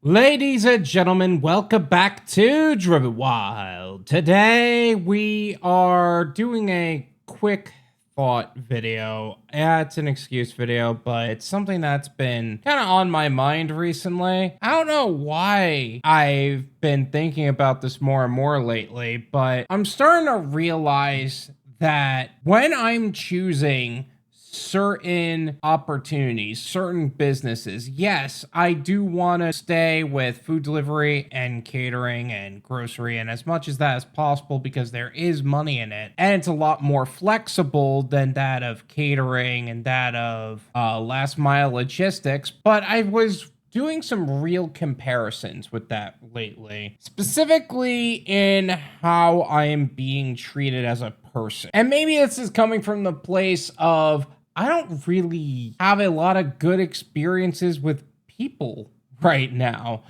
Ladies and gentlemen, welcome back to Driven Wyld. Today we are doing a quick thought video. Yeah, it's an excuse video, but it's something that's been kind of on my mind recently. I don't know why I've been thinking about this more and more lately, but I'm starting to realize that when I'm choosing certain opportunities, certain businesses, yes, I do want to stay with food delivery and catering and grocery and as much as that as possible because there is money in it and it's a lot more flexible than that of catering and that of last mile logistics. But I was doing some real comparisons with that lately, specifically in how I am being treated as a person. And maybe this is coming from the place of I don't really have a lot of good experiences with people right now,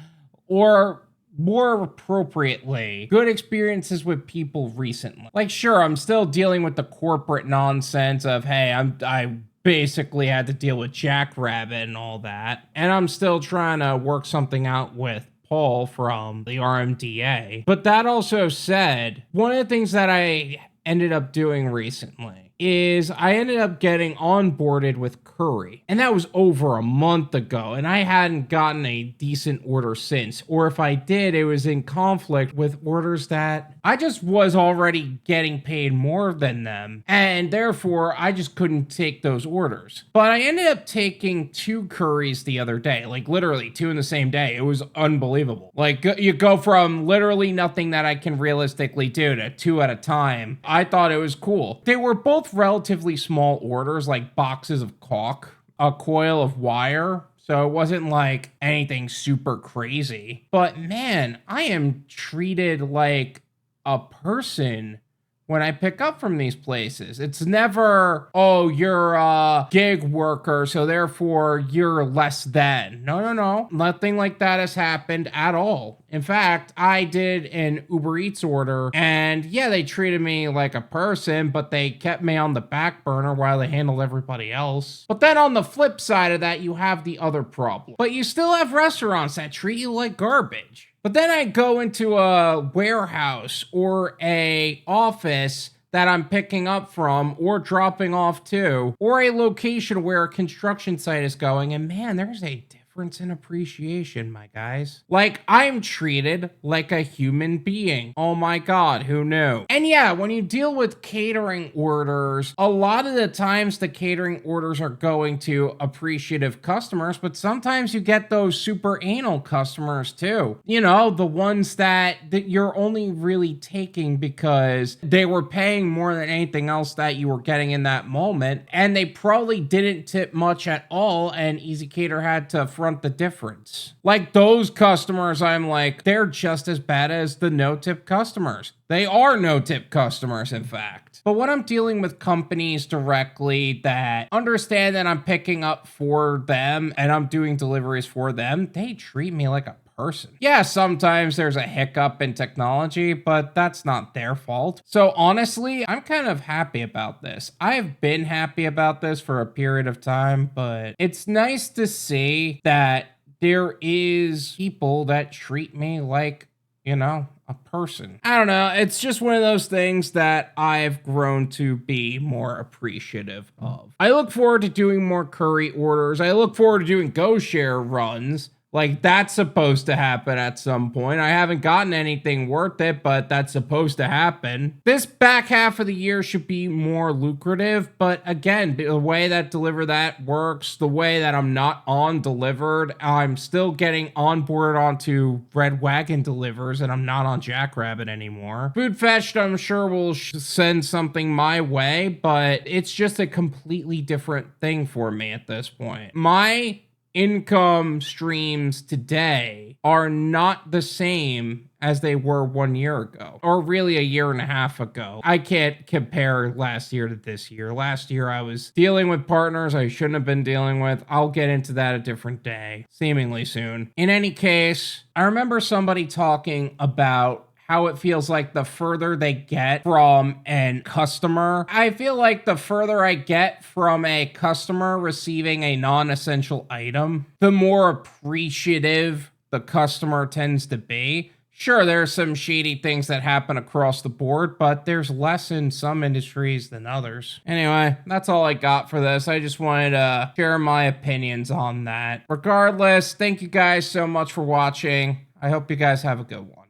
or more appropriately, good experiences with people recently. Like, sure, I'm still dealing with the corporate nonsense of, hey, I basically had to deal with Jackrabbit and all that, and I'm still trying to work something out with Paul from the RMDA. But that also said, one of the things that I ended up doing recently is I ended up getting onboarded with Curry. And that was over a month ago. And I hadn't gotten a decent order since. Or if I did, it was in conflict with orders that I just was already getting paid more than them. And therefore, I just couldn't take those orders. But I ended up taking 2 Curries the other day. Like literally 2 in the same day. It was unbelievable. Like you go from literally nothing that I can realistically do to 2 at a time. I thought it was cool. They were both relatively small orders, like boxes of caulk, a coil of wire. So it wasn't like anything super crazy. But man, I am treated like a person when I pick up from these places. It's never, oh, you're a gig worker, so therefore you're less than. No. Nothing like that has happened at all. In fact, I did an UberEats order, and yeah, they treated me like a person, but they kept me on the back burner while they handled everybody else. But then on the flip side of that, you have the other problem. But you still have restaurants that treat you like garbage. But then I go into a warehouse or a office that I'm picking up from or dropping off to, or a location where a construction site is going, and man, there's a difference in appreciation, my guys. Like, I'm treated like a human being. Oh my God, who knew? And yeah, when you deal with catering orders, a lot of the times the catering orders are going to appreciative customers, but sometimes you get those super anal customers too. You know, the ones that you're only really taking because they were paying more than anything else that you were getting in that moment, and they probably didn't tip much at all, and ezCater had to front the difference. Like those customers, I'm like, they're just as bad as the no-tip customers. They are no-tip customers, in fact. But when I'm dealing with companies directly that understand that I'm picking up for them and I'm doing deliveries for them, they treat me like a person. Yeah, sometimes there's a hiccup in technology, but that's not their fault. So honestly, I'm kind of happy about this. I've been happy about this for a period of time, but it's nice to see that there is people that treat me like, you know, a person. I don't know. It's just one of those things that I've grown to be more appreciative of. I look forward to doing more Curry orders. I look forward to doing GoShare runs. Like, that's supposed to happen at some point. I haven't gotten anything worth it, but that's supposed to happen. This back half of the year should be more lucrative, but again, the way that DeliverThat works, the way that I'm not on Delivered, I'm still getting onboarded onto Red Wagon Delivers, and I'm not on Jackrabbit anymore. Food Fetched, I'm sure will send something my way, but it's just a completely different thing for me at this point. My income streams today are not the same as they were 1 year ago, or really a year and a half ago. I can't compare last year to this year. Last year, I was dealing with partners I shouldn't have been dealing with. I'll get into that a different day, seemingly soon. In any case, I remember somebody talking about how it feels like the further they get from a customer. I feel like the further I get from a customer receiving a non-essential item, the more appreciative the customer tends to be. Sure, there are some shady things that happen across the board, but there's less in some industries than others. Anyway, that's all I got for this. I just wanted to share my opinions on that. Regardless, thank you guys so much for watching. I hope you guys have a good one.